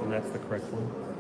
And that's the correct one.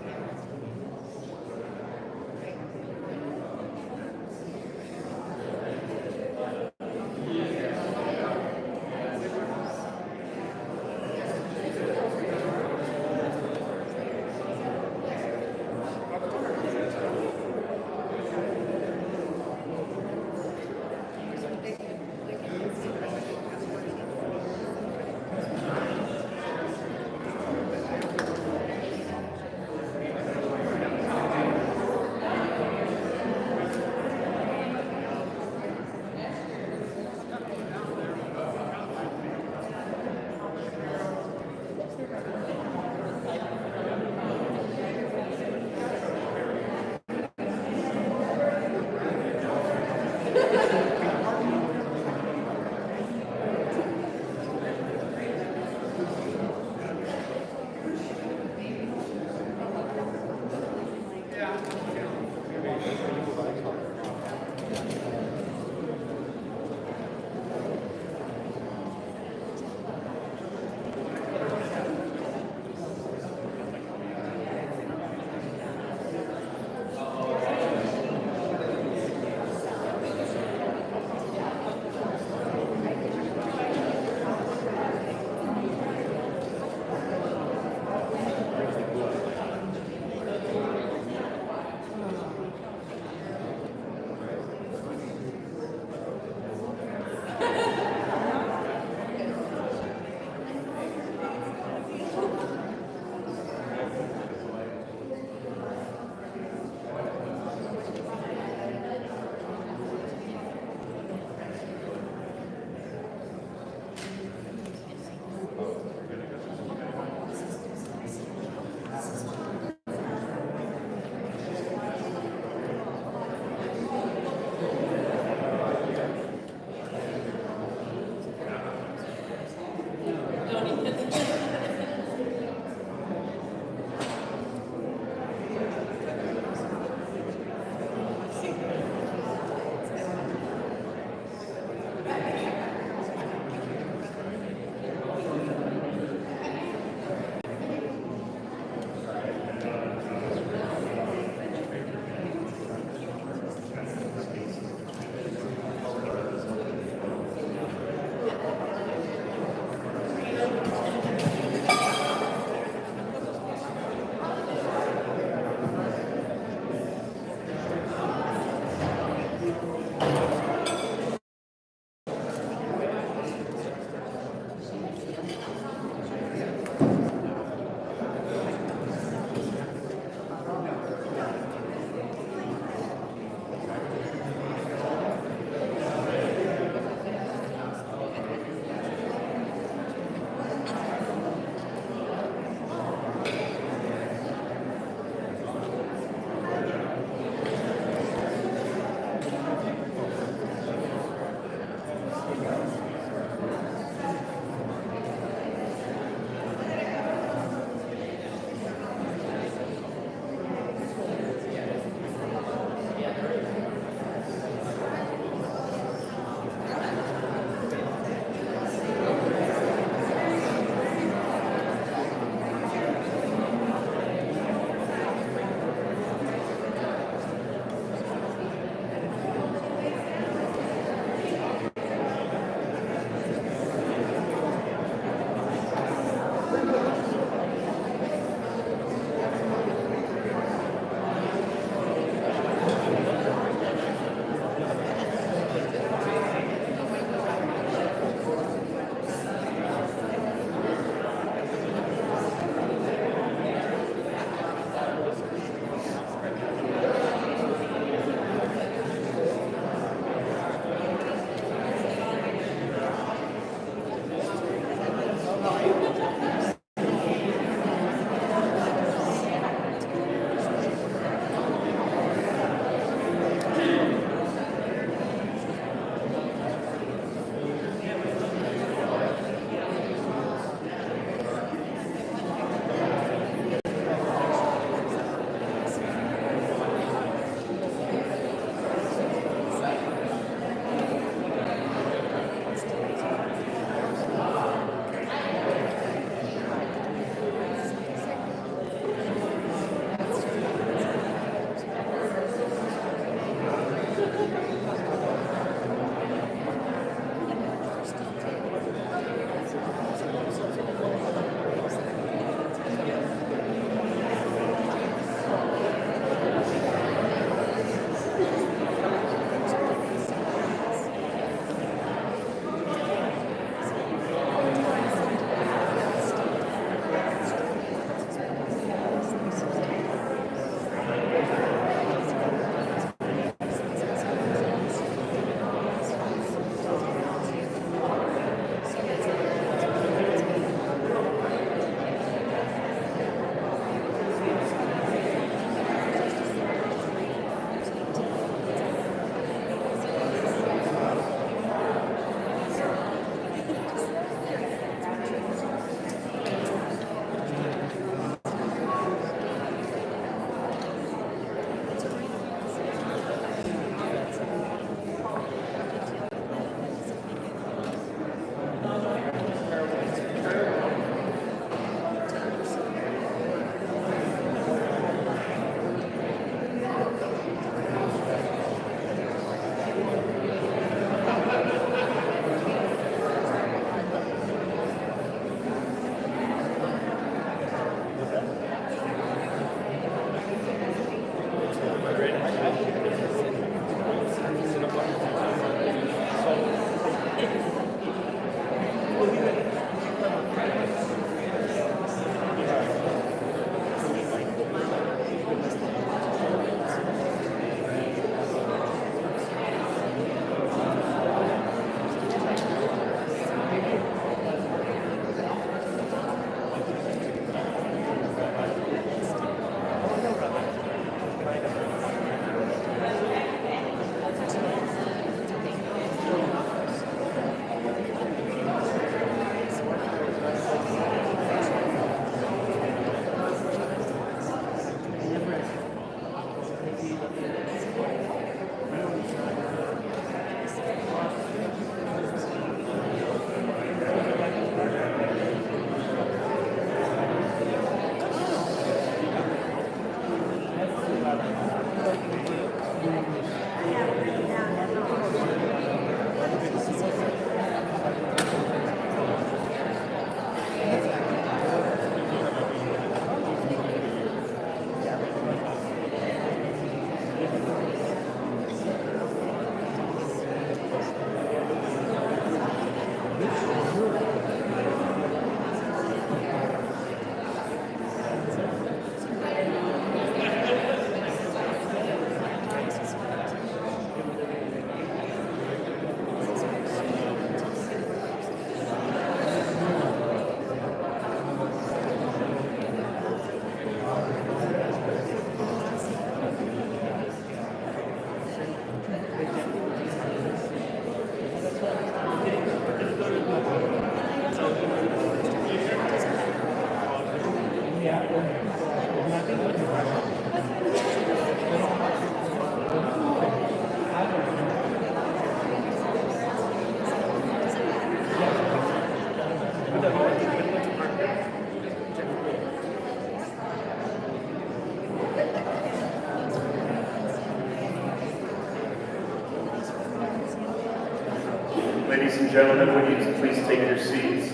Ladies and gentlemen, would you please take your seats?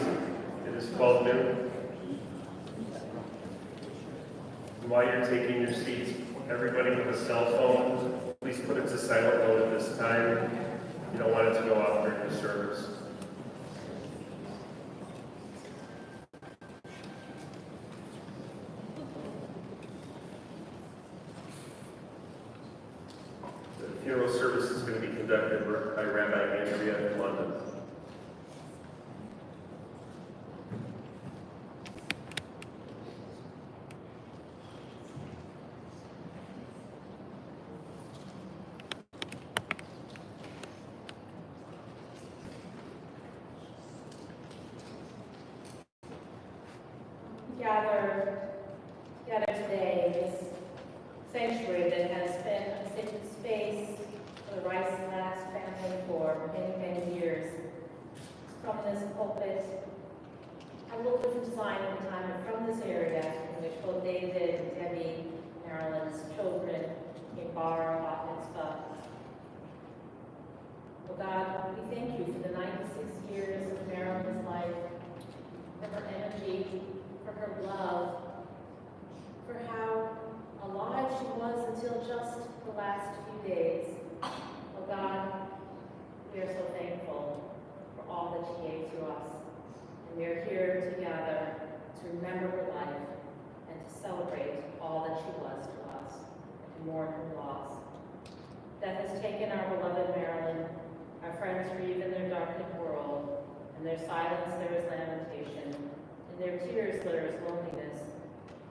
It is 12 noon. And while you're taking your seats, everybody with a cell phone, please put it to silent mode at this time. You don't want it to go off during the service. The funeral service is going to be conducted by Rabbi Andrea in London. Gather today in this sanctuary that has been a sacred space for the Rice Last family for many, many years. From this pulpit, a little different design at the time, but from this area in which both David and Debbie, Marilyn's children, came bar, bat mitzvah. Oh God, we thank you for the 96 years of Marilyn's life, for her energy, for her love, for how alive she was until just the last few days. Oh God, we are so thankful for all that she gave to us. And we are here together to remember her life and to celebrate all that she was to us and to mourn her loss. Death has taken our beloved Marilyn. Our friends grieve in their darkened world. In their silence there is lamentation. In their tears there is loneliness.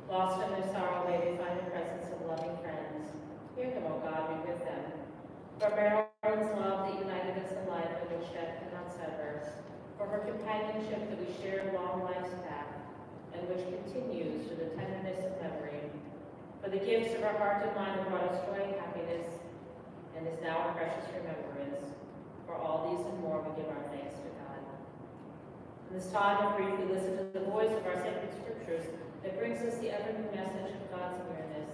Lost in their sorrow may they find the presence of loving friends. Hear them, O God, be with them. For Marilyn's love that united us in life and which death cannot sever. For her companionship that we share along life's path and which continues through the tenderness of memory. For the gifts of our heart and mind that brought us joy and happiness and is now a precious remembrance. For all these and more we give our thanks to God. In this time of grief, we listen to the voice of our sacred scriptures that brings us the ever-new message of God's nearness.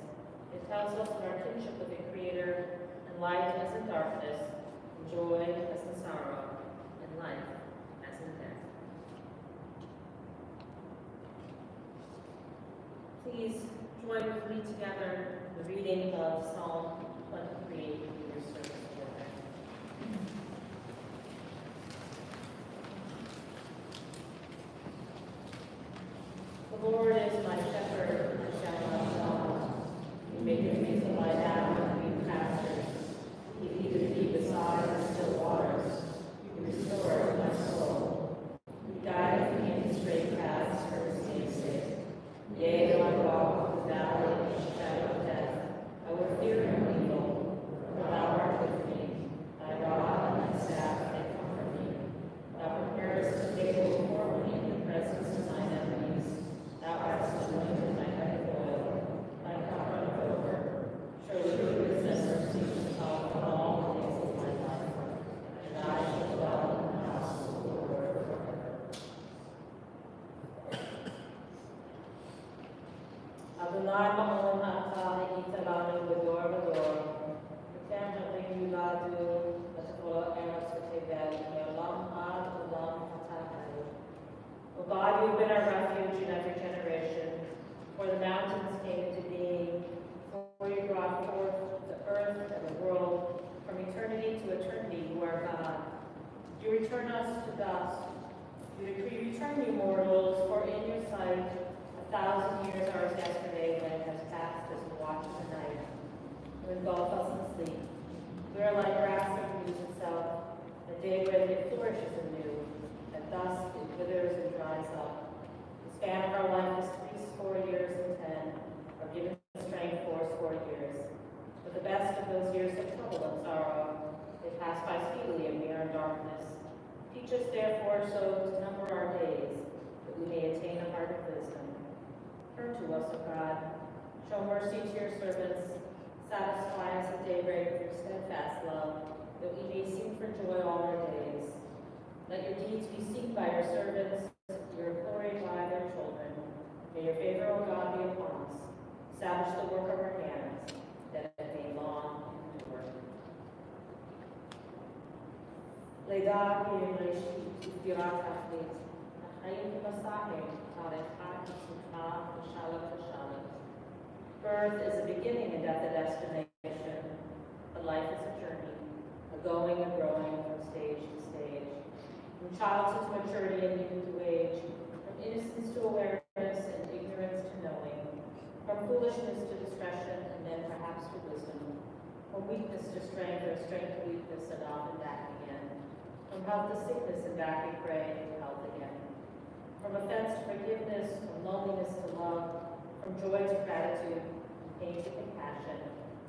It tells us of our kinship with the Creator, and light as in darkness, and joy as in sorrow, and life as in death. Please join with me together in the reading of Psalm 23 in your service order. The Lord is my shepherd, I shall not want. He maketh me to lie down in green pastures. He leadeth me beside the still waters. He restoreth my soul. He guideth me in straight paths for his name's sake. Yea, though I walk through the valley of the shadow of death, I will fear no evil, for thou art with me. Thy rod and thy staff, they comfort me. Thou preparest a table before me in the presence of mine enemies. Thou hast anointed my head with oil, my cup runneth over. Surely goodness and mercy shall follow all the days of my life, and I shall dwell in the house of the Lord forever. Adonai ma'olam ha'ata ha'itavanu v'dor v'dor, v'tem ha'vim yuladu, v'tavol eretz v'tevel, v'olam ad olam ha'tahai. O God, you have been our refuge in every generation. For the mountains came into being, for you brought forth the earth and the world. From eternity to eternity, you are God. You return us to dust. You return you mortals, for in your sight 1,000 years are as yesterday when it has passed as we watch in the night. You engulf us in sleep. We are like grass that renews itself. The daybreak it flourishes anew. At dusk it withers and dries up. The span of our life is 80 years and 10, or given strength 80 years. But the best of those years have trouble and sorrow. They pass by speedily and we are in darkness. Teach us therefore so to number our days, that we may attain a heart of wisdom. Turn to us, O God. Show mercy to your servants. Satisfy us at daybreak with your steadfast love, that we may sing for joy all our days. Let your deeds be seen by your servants, your glory by their children. May your favor, O God, be upon us. Establish the work of our hands, that it may long endure. לידה היא ראשית וסגירת תכלית. החיים כמסעים, תהליכה הצמיחה ושלב ושלב. Birth is a beginning and death a destination. But life is a journey, a going and growing from stage to stage. From childhood to maturity and youth to age, from innocence to awareness and ignorance to knowing, from foolishness to discretion and then perhaps to wisdom, from weakness to strength or strength to weakness and often back again, from health to sickness and back and pray to health again, from offense to forgiveness, from loneliness to love, from joy to gratitude, from pain to compassion,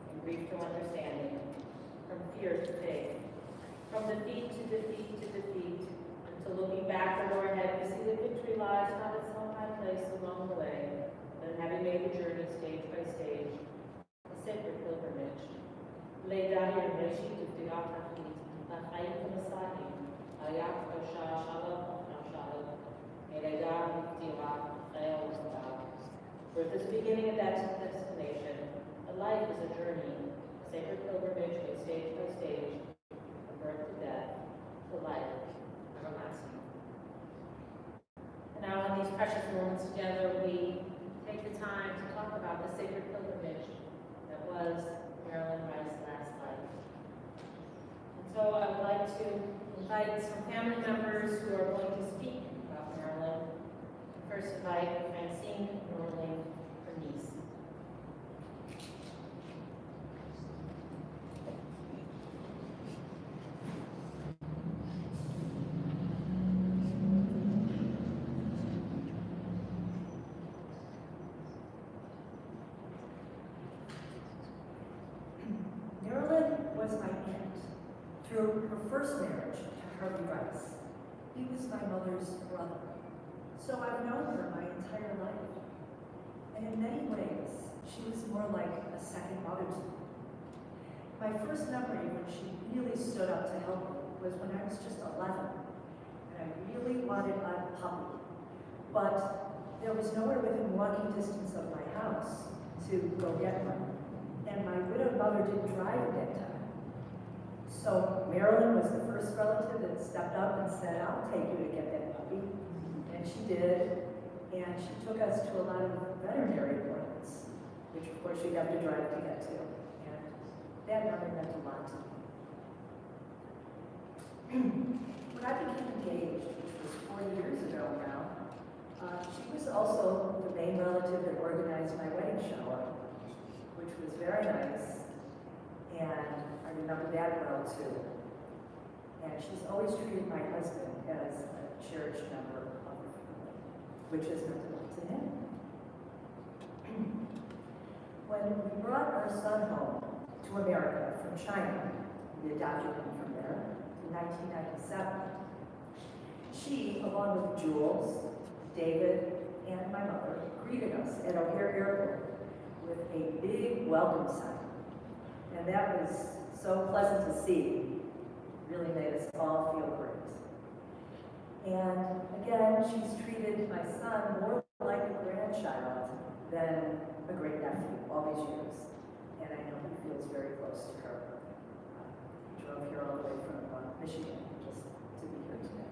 and grief to understanding, from fear to faith, from defeat to defeat to defeat, until looking back or ahead, we see that victory lies not at some high place along the way, but in having made the journey stage by stage, a sacred pilgrimage. לידה היא ראשית וסגירת תכלית, והחיים כמסעים, היה קדושה שלב אחר שלב, מלידה ופטירה, חיי וסתיו. Birth is the beginning of that destination. A life is a journey, a sacred pilgrimage made stage by stage, from birth to death, to life everlasting. And now in these precious moments together, we take the time to talk about the sacred pilgrimage that was Marilyn Rice Last life. And so I would like to invite some family members who are going to speak about Marilyn. First invite Francine Norling, her niece. Marilyn was my aunt through her first marriage to Harvey Rice. He was my mother's brother. So I've known her my entire life. And in many ways, she was more like a second mother to me. My first memory when she really stood up to help me was when I was just 11. And I really wanted a puppy. But there was nowhere within walking distance of my house to go get one. And my widowed mother didn't drive at that time. So Marilyn was the first relative that stepped up and said, I'll take you to get that puppy. And she did. And she took us to a lot of veterinary appointments, which of course you'd have to drive to get to. And that never meant a lot to me. When I became engaged, which was 40 years ago now, she was also the main relative that organized my wedding shower, which was very nice, and I remember that well too. And she's always treated my husband as a cherished member of the family, which is meant a lot to him. When we brought our son home to America from China, we adopted him from there in 1997, she, along with Jules, David, and my mother, greeted us at O'Hare Airport with a big welcome sign. And that was so pleasant to see. Really made us all feel great. And again, she's treated my son more like a grandchild than a great nephew all these years. And I know he feels very close to her. He drove here all the way from Michigan just to be here today.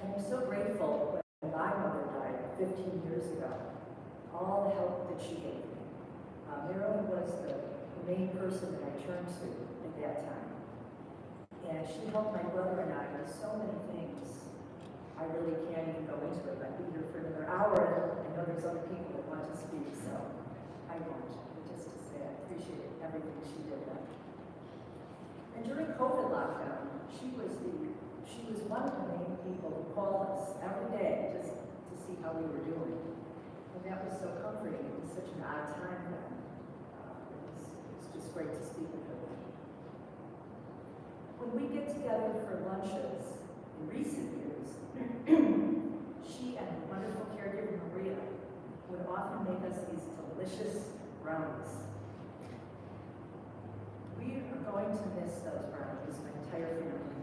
And I'm so grateful when my mother died 15 years ago, all the help that she gave me. Marilyn was the main person that I turned to at that time. And she helped my brother and I with so many things. I really can't even go into it. I'd be here for another hour, and I know there's other people that want to speak, so I won't. But just to say I appreciate everything she did then. And during COVID lockdown, she was one of the main people who called us every day just to see how we were doing. And that was so comforting. It was such an odd time then. It was just great to speak with her. When we get together for lunches in recent years, she and her wonderful caregiver Maria would often make us these delicious brownies. We are going to miss those brownies, my entire family.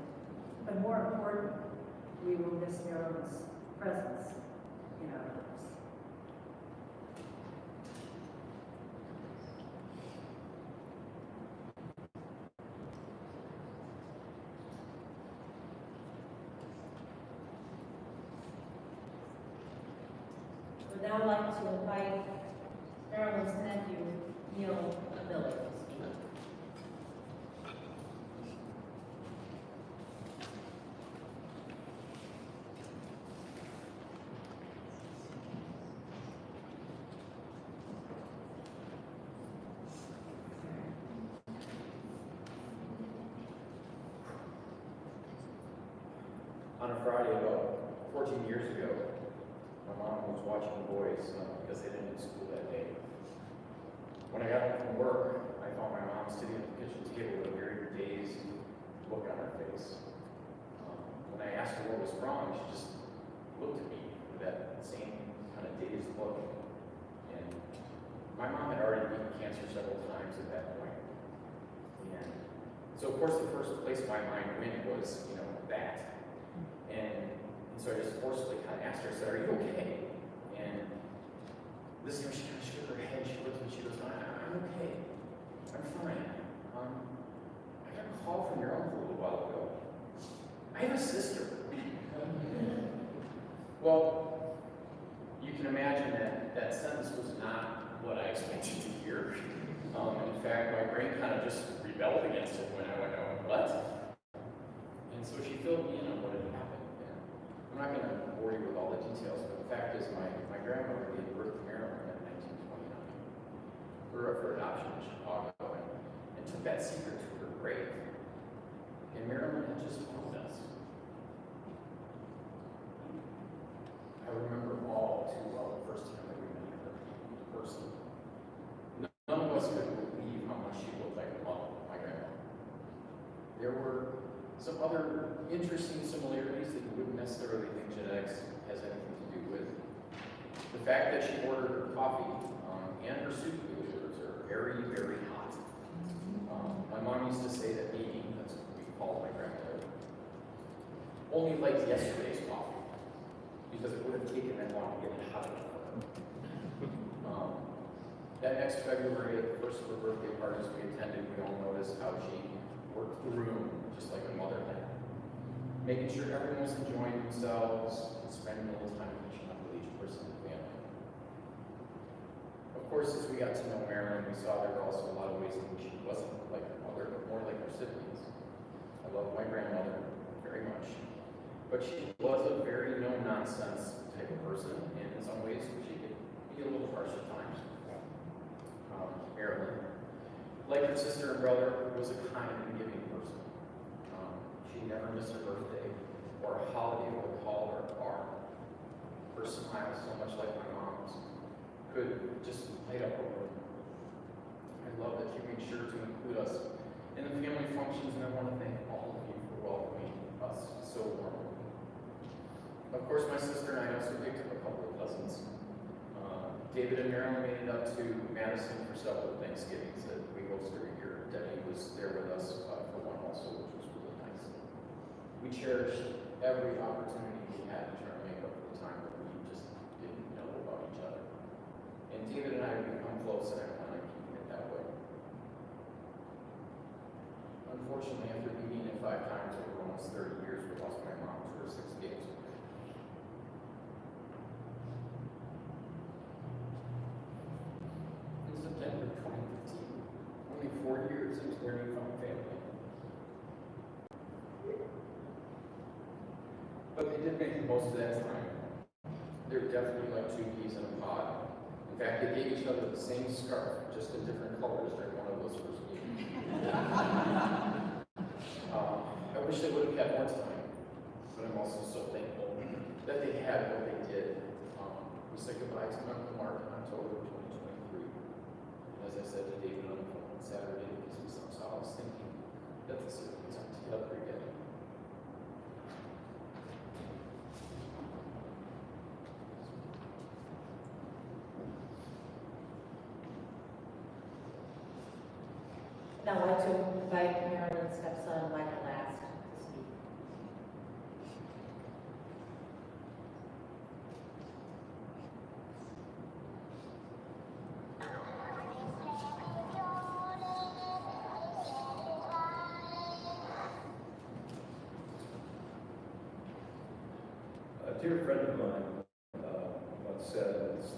But more important, we will miss Marilyn's presence in our lives. Would now like to invite Marilyn's nephew, Neil Miller, to speak. On a Friday about 14 years ago, my mom was watching the boys because they didn't do school that day. When I got home from work, I found my mom sitting at the kitchen table with a very dazed look on her face. When I asked her what was wrong, she just looked at me with that same kind of dazed look. And my mom had already beaten cancer several times at that point. And so, of course, the first place my mind went was, that. And so I just forcefully kind of asked her, I said, "Are you okay?" And this time she kind of shook her head. She looked at me, she goes, I'm okay. I'm fine. I got a call from your uncle a little while ago. I have a sister. Well, you can imagine that sentence was not what I expected to hear. In fact, my brain kind of just rebelled against it when I went, what? And so she filled me in on what had happened. And I'm not going to bore you with all the details, but the fact is my grandmother gave birth to Marilyn in 1929. Grew up for adoption in Chicago and took that secret to her grave. And Marilyn had just told us. I remember all too well the first time that we met her in person. None of us could believe how much she looked like my grandmother. There were some other interesting similarities that you wouldn't necessarily think genetics has anything to do with. The fact that she ordered her coffee and her soup noodles are very, very hot. My mom used to say that Amy, that's what we call my grandmother, only liked yesterday's coffee because it would have taken that long to get it hot enough for her. That next February, at the first of her birthday parties we attended, we all noticed how she worked the room just like a mother had, making sure everyone was enjoying themselves and spending a little time catching up with each person in the family. Of course, as we got to know Marilyn, we saw there were also a lot of ways in which she wasn't like her mother, but more like her siblings. I love my grandmother very much, but she was a very no-nonsense type of person, and in some ways she could be a little harsh at times. Marilyn, like her sister and brother, was a kind and giving person. She never missed a birthday or a holiday or a call or a bar. Her smile, so much like my mom's, could just light up a room. I love that she made sure to include us in the family functions, and I want to thank all of you for welcoming us so warmly. Of course, my sister and I also picked up a couple of cousins. David and Marilyn made it up to Madison for several Thanksgivings that we host every year. Debbie was there with us for one also, which was really nice. We cherished every opportunity we had to try to make up for the time that we just didn't know about each other. And David and I have become close, and I plan on keeping it that way. Unfortunately, after meeting it 5 times over almost 30 years, we lost my mom to her 6 games. In September 2015, only 4 years into their newfound family. But they did make the most of that time. They're definitely like 2 peas in a pod. In fact, they gave each other the same scarf, just in different colors during one of those first meetings. I wish they would have had more time, but I'm also so thankful that they had what they did. We said goodbye to Uncle Mark in October 2023. And as I said to David on the phone on Saturday, it gives me some solace thinking that the siblings aren't together again. Now I'd like to invite Marilyn's stepson, Michael Last, to speak. A dear friend of mine once said, it's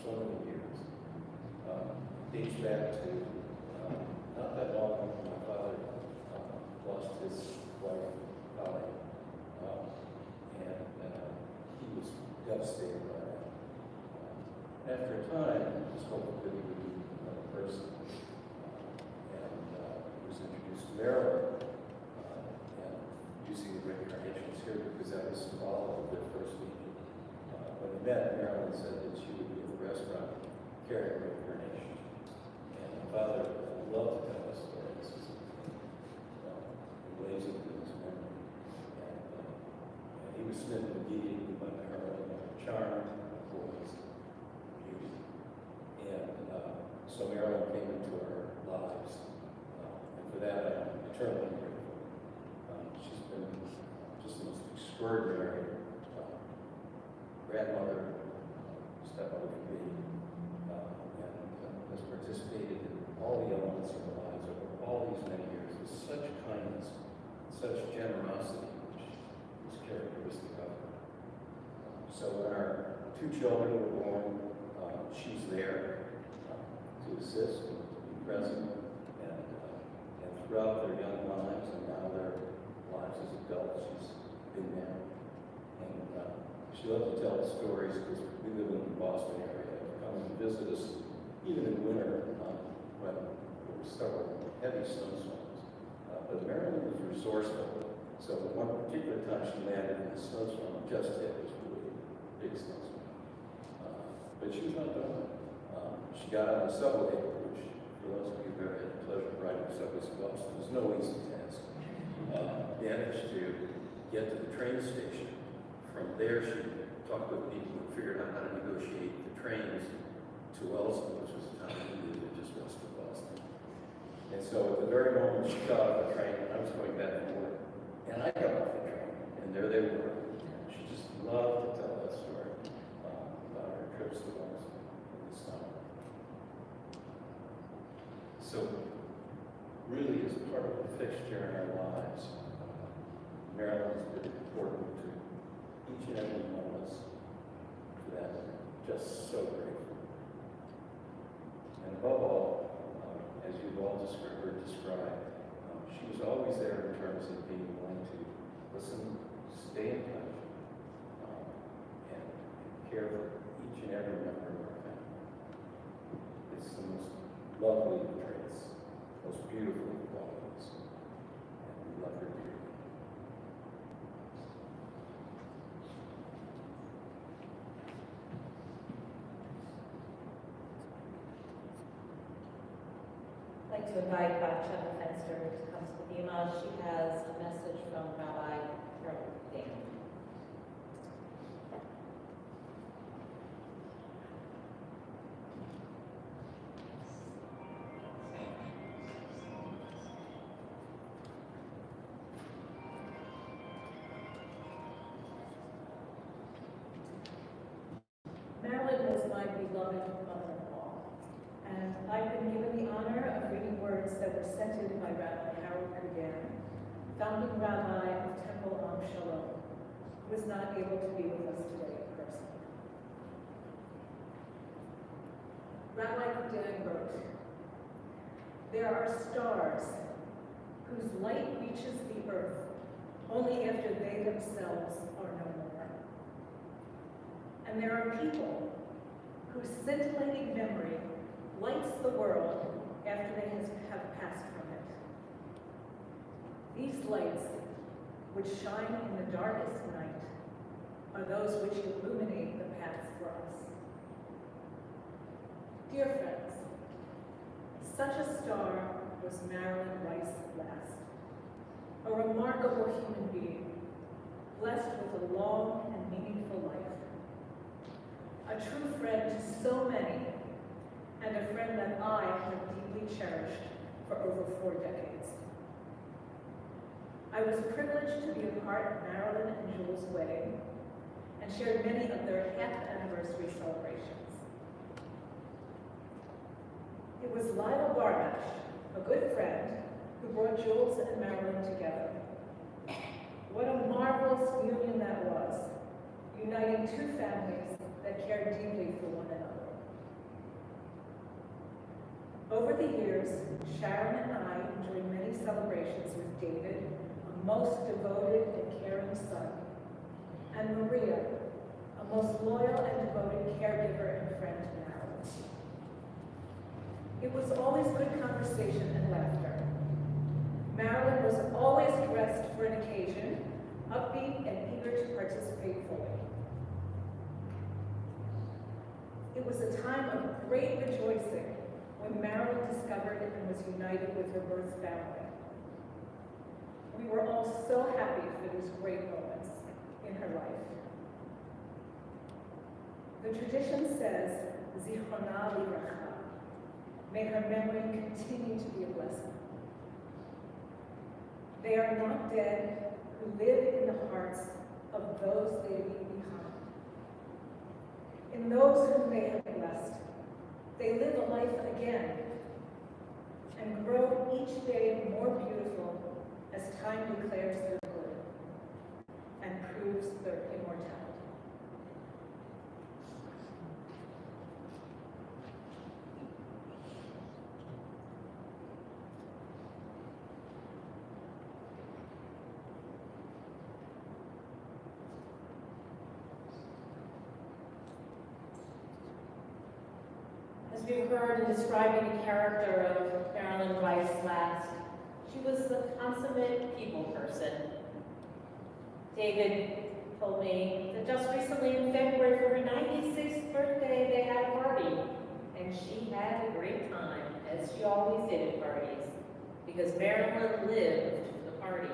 so many years. Dates back to not that long ago, my father lost his wife, Holly, and he was devastated by that. After a time, he spoke that he would be another person, and he was introduced to Marilyn, and using the reincarnations here because that was symbolic of their first meeting. When they met, Marilyn said that she would be at the restaurant carrying reincarnation. And my father loved to tell us stories. This was amazing to his memory. And he was smitten immediately by Marilyn, her charm, her voice, beauty. And so Marilyn came into our lives. And for that, I'm eternally grateful. She's been just the most extraordinary grandmother, stepmother for me, and has participated in all the elements of our lives over all these many years with such kindness, such generosity, which is characteristic of her. So when our two children were born, she's there to assist and to be present, and throughout their young lives and now their lives as adults, she's been there. And she loves to tell the stories because we live in the Boston area. Come and visit us, even in winter, when there were several heavy snowstorms. But Marilyn was resourceful. So one particular time she landed in a snowstorm just hit, it was really a big snowstorm. But she was not done. She got on the subway, which for those of you who ever had the pleasure of riding the subways in Boston, was no easy task. Managed to get to the train station. From there, she talked with people and figured out how to negotiate the trains to Wellston, which was a town we lived in just west of Boston. And so at the very moment she got off the train, I was going back to work, and I got off the train, and there they were. And she just loved to tell that story about her trips to Wellston in the summer. So really, as part of the fixture in our lives, Marilyn's been important to each and every one of us. For that, just so grateful. And above all, as you've all described, she was always there in terms of being willing to listen, stay in touch, and care for each and every member of our family. It's the most lovely of traits, most beautiful of qualities, and we love her dearly. I'd like to invite Chapel Fenster to come to the Bima. She has a message from Rabbi Harold Dan. Marilyn was my beloved mother-in-law, and I've been given the honor of reading words that were scented by Rabbi Harold Dan, founding rabbi of Temple Am Shalom, who is not able to be with us today in person. Rabbi Dan wrote, "There are stars whose light reaches the earth only after they themselves are no more. And there are people whose scintillating memory lights the world after they have passed from it. These lights, which shine in the darkest night, are those which illuminate the path for us." Dear friends, such a star was Marilyn Rice Last, a remarkable human being, blessed with a long and meaningful life. A true friend to so many, and a friend that I have deeply cherished for over 4 decades. I was privileged to be a part of Marilyn and Jules' wedding and shared many of their half-anniversary celebrations. It was Lila Barnash, a good friend, who brought Jules and Marilyn together. What a marvelous union that was, uniting two families that cared deeply for one another. Over the years, Sharon and I enjoyed many celebrations with David, a most devoted and caring son, and Maria, a most loyal and devoted caregiver and friend to Marilyn. It was always good conversation and laughter. Marilyn was always dressed for an occasion, upbeat and eager to participate fully. It was a time of great rejoicing when Marilyn discovered and was united with her birth family. We were all so happy for these great moments in her life. The tradition says, Zichrona Livracha, may her memory continue to be a blessing. They are not dead who live in the hearts of those they leave behind. In those whom they have blessed, they live a life again and grow each day more beautiful as time declares their good and proves their immortality. As we've heard in describing the character of Marilyn Rice Last, she was the consummate people person. David told me that just recently in February for her 96th birthday, they had a party, and she had a great time, as she always did at parties, because Marilyn lived for the party.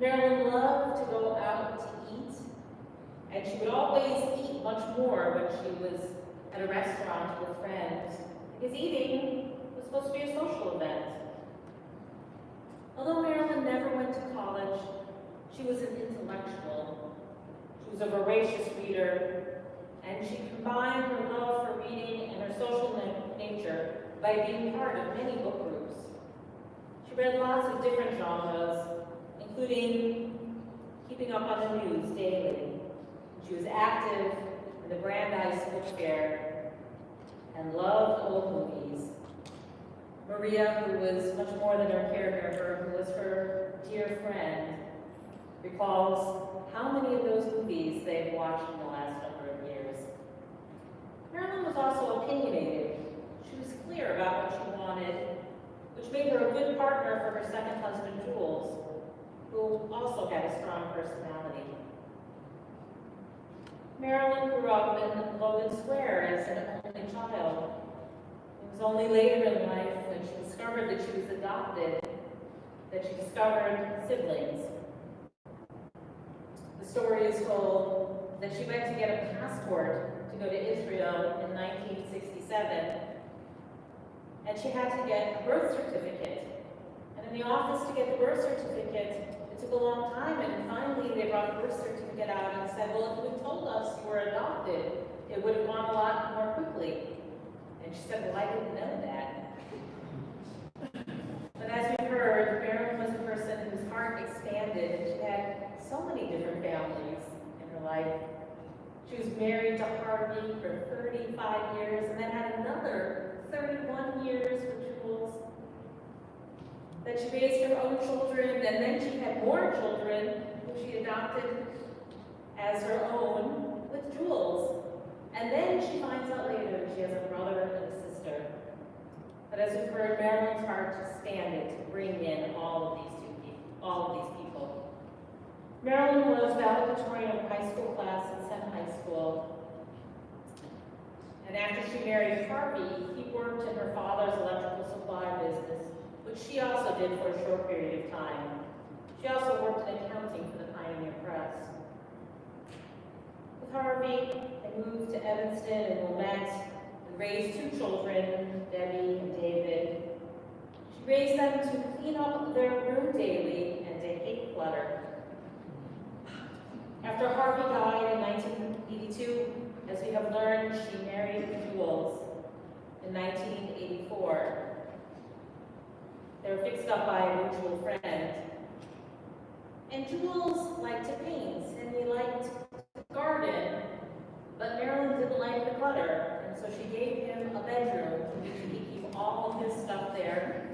Marilyn loved to go out to eat, and she would always eat much more when she was at a restaurant with friends, because eating was supposed to be a social event. Although Marilyn never went to college, she was an intellectual. She was a voracious reader, and she combined her love for reading and her social nature by being part of many book groups. She read lots of different genres, including keeping up on the news daily. She was active in the Brandeis Book Fair and loved old movies. Maria, who was much more than her caregiver, who was her dear friend, recalls how many of those movies they've watched in the last number of years. Marilyn was also opinionated. She was clear about what she wanted, which made her a good partner for her second husband, Jules, who also had a strong personality. Marilyn grew up in Logan Square as an only child. It was only later in life when she discovered that she was adopted that she discovered siblings. The story is told that she went to get a passport to go to Israel in 1967, and she had to get a birth certificate. And in the office to get the birth certificate, it took a long time, and finally they brought the birth certificate out and said, well, if you had told us you were adopted, it would have gone a lot more quickly. And she said, well, I didn't know that. But as we heard, Marilyn was a person whose heart expanded, and she had so many different families in her life. She was married to Harvey for 35 years, and then had another 31 years with Jules. That she raised her own children, and then she had more children who she adopted as her own with Jules. And then she finds out later that she has a brother and a sister. But as we've heard, Marilyn's heart expanded to bring in all of these people. Marilyn was valedictorian of high school class at Senn High School. And after she married Harvey, he worked in her father's electrical supply business, which she also did for a short period of time. She also worked in accounting for the Pioneer Press. With Harvey, they moved to Evanston and Wilmette and raised two children, Debbie and David. She raised them to clean up their room daily and to hate clutter. After Harvey died in 1982, as we have learned, she married Jules in 1984. They were fixed up by a mutual friend. And Jules liked to paint, and he liked to garden, but Marilyn didn't like the clutter, and so she gave him a bedroom in which he could keep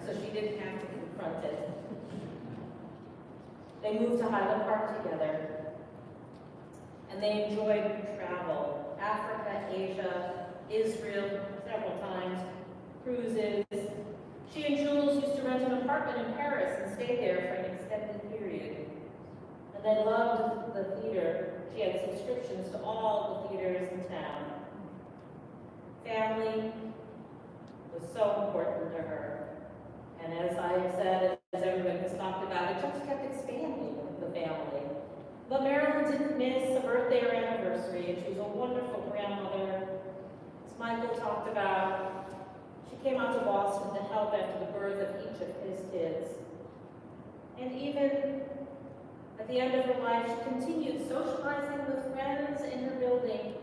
so she didn't have to confront it. They moved to Highland Park together, and they enjoyed travel. Africa, Asia, Israel, several times, cruises. She and Jules used to rent an apartment in Paris and stay there for an extended period. And they loved the theater. She had subscriptions to all the theaters in town. Family was so important to her. And as I have said, as everyone has talked about, it just kept expanding with the family. But Marilyn didn't miss a birthday or anniversary, and she was a wonderful grandmother. As Michael talked about, she came out to Boston to help after the birth of each of his kids. And even at the end of her life, she continued socializing with friends in her building.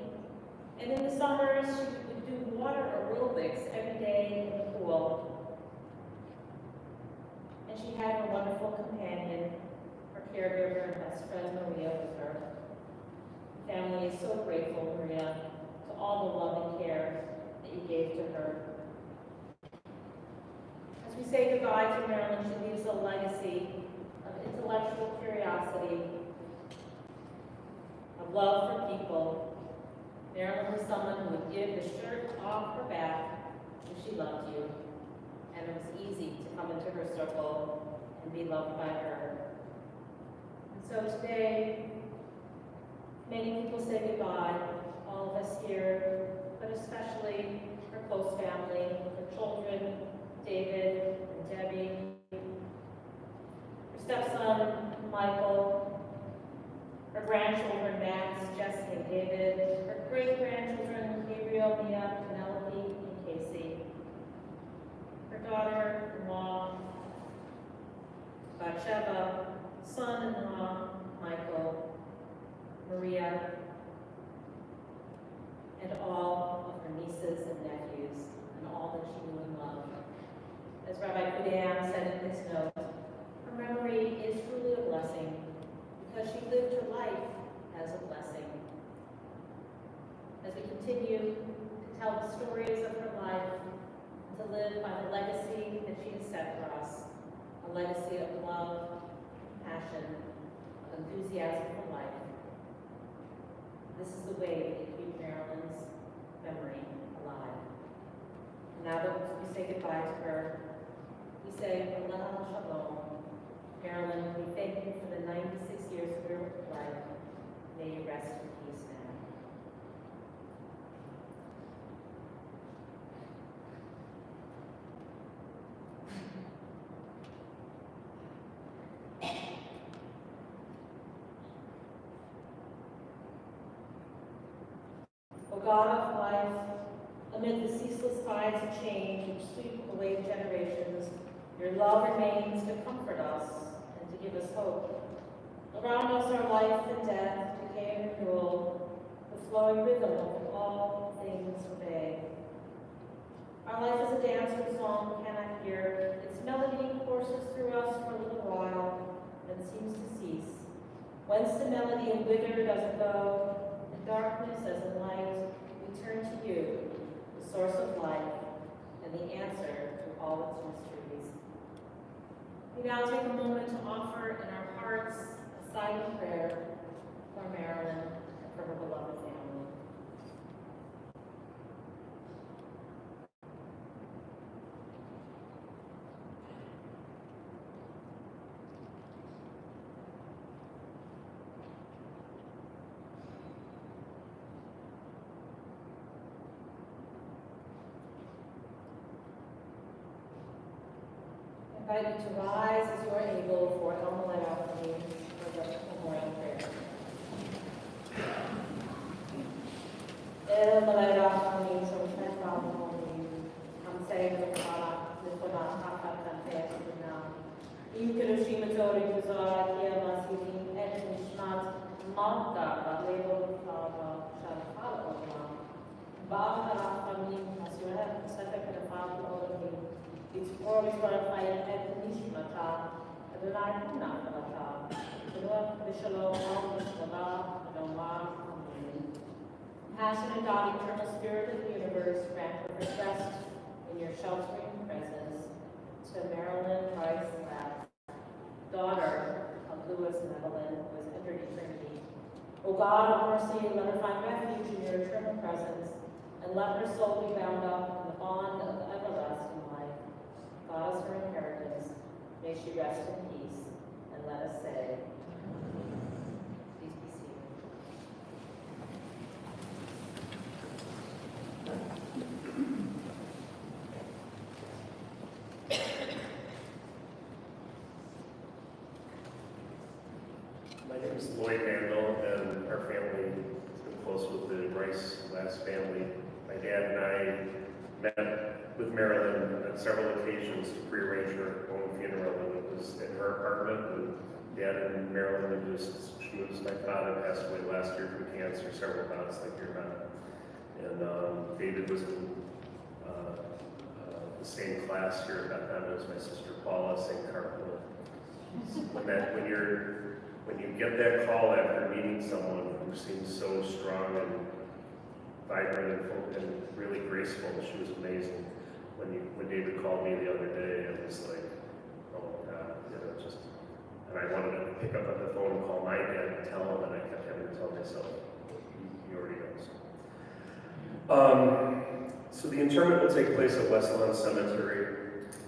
And in the summers, she would do water aerobics every day in the pool. And she had her wonderful companion, her caregiver and best friend, Maria, with her. The family is so grateful, Maria, to all the love and care that you gave to her. As we say goodbye to Marilyn, she leaves a legacy of intellectual curiosity, of love for people. Marilyn was someone who would give the shirt off her back if she loved you, and it was easy to come into her circle and be loved by her. And so today, many people say goodbye, all of us here, but especially her close family, her children, David and Debbie, her stepson, Michael, her grandchildren, Max, Jesse, and David, her great-grandchildren, Gabriel, Mia, Penelope, and Casey, her daughter-in-law, Bathsheba, son-in-law, Michael, Maria, and all of her nieces and nephews, and all that she knew and loved. As Rabbi Kudan said in his note, her memory is truly a blessing because she lived her life as a blessing. As we continue to tell the stories of her life and to live by the legacy that she has set for us, a legacy of love, passion, of enthusiasm for life. This is the way that we keep Marilyn's memory alive. And now that we say goodbye to her, we say, Allah Shalom. Marilyn, we thank you for the 96 years of your life. May you rest in peace now. O God of life, amid the ceaseless tides of change which sweep away generations, your love remains to comfort us and to give us hope. Around us are life and death, decay and renewal, the flowing rhythm of all things obey. Our life is a dance whose song we cannot hear. Its melody courses through us for a little while, then seems to cease. Whence the melody and whither does it go? In darkness as in light, we turn to you, the source of life, and the answer to all its mysteries. We now take a moment to offer in our hearts a silent prayer for Marilyn and for her beloved family. I invite you to rise as you are able for El Milagro for the memorial prayer. El Milagro from Transvaal, I'm saying the Kala, the Kodan, Haka, and Fayette now. You could have seen the Tori Kuzara, here, Masiki, and Nishmat, Malta, Label, Shalakala, Baha, Family, Masuha, Pacific, and Father, it's always glorified at Nishmata, Adonai Kunamata, Adonai Vishalom, Mishmata, Adonai, Amen. Passionate God, eternal spirit of the universe, grant perfect rest in your sheltering presence to God of mercy, let her find refuge in your eternal presence, and let her soul be bound up in the bond of everlasting life. God is her inheritance. May she rest in peace. And let us say, please be seated. My name is Lloyd Mandel, and our family has been close with the Rice Last family. My dad and I met with Marilyn on several occasions to prearrange her own funeral, and it was in her apartment, and Dad and Marilyn had just schmoozed. My father passed away last year from cancer, several bouts like your mom. And David was in the same class here at Beth Emma as my sister Paula, same carpool. When you get that call after meeting someone who seems so strong and vibrant and really graceful, she was amazing. When David called me the other day, I was like, oh my God, and I wanted to pick up on the phone and call my dad and tell him, and I kept having to tell myself, he already knows. So the interment will take place at West Lawn Cemetery.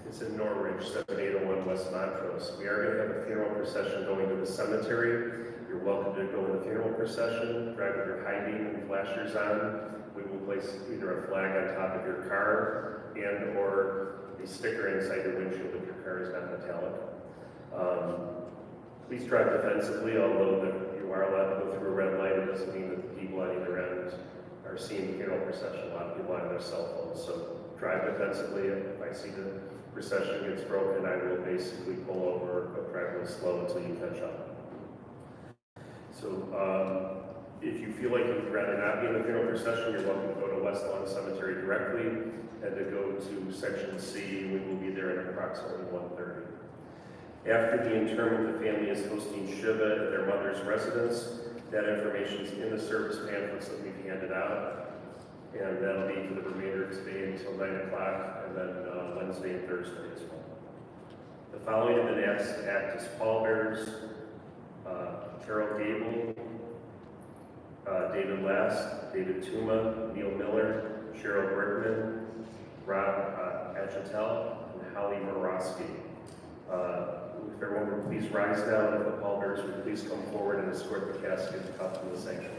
It's in Norwich, 7801 West Montrose. We are going to have a funeral procession going to the cemetery. You're welcome to go in the funeral procession, drive with your high beam and flashers on. We will place either a flag on top of your car and or a sticker inside your windshield if your car is not metallic. Please drive defensively, although you are allowed to go through a red light. It doesn't mean that the people on either end are seeing the funeral procession. A lot of people on their cell phones, so drive defensively. If I see the procession gets broken, I will basically pull over or drive real slow until you catch up. So if you feel like you would rather not be in the funeral procession, you're welcome to go to West Lawn Cemetery directly and to go to Section C. We will be there at approximately 1:30. After the interment, the family is hosting Shiva at their mother's residence. That information is in the service pamphlets that we've handed out. And that'll be for the remainder of today until 9 o'clock, and then Wednesday and Thursday as well. The following have been asked to act as pallbearers: Carol Gable, David Last, David Tuma, Neil Miller, Cheryl Brickman, Rob Achetel, and Holly Morosky. If everyone would please rise now, and if the pallbearers would please come forward and escort the casket up to the sanctuary.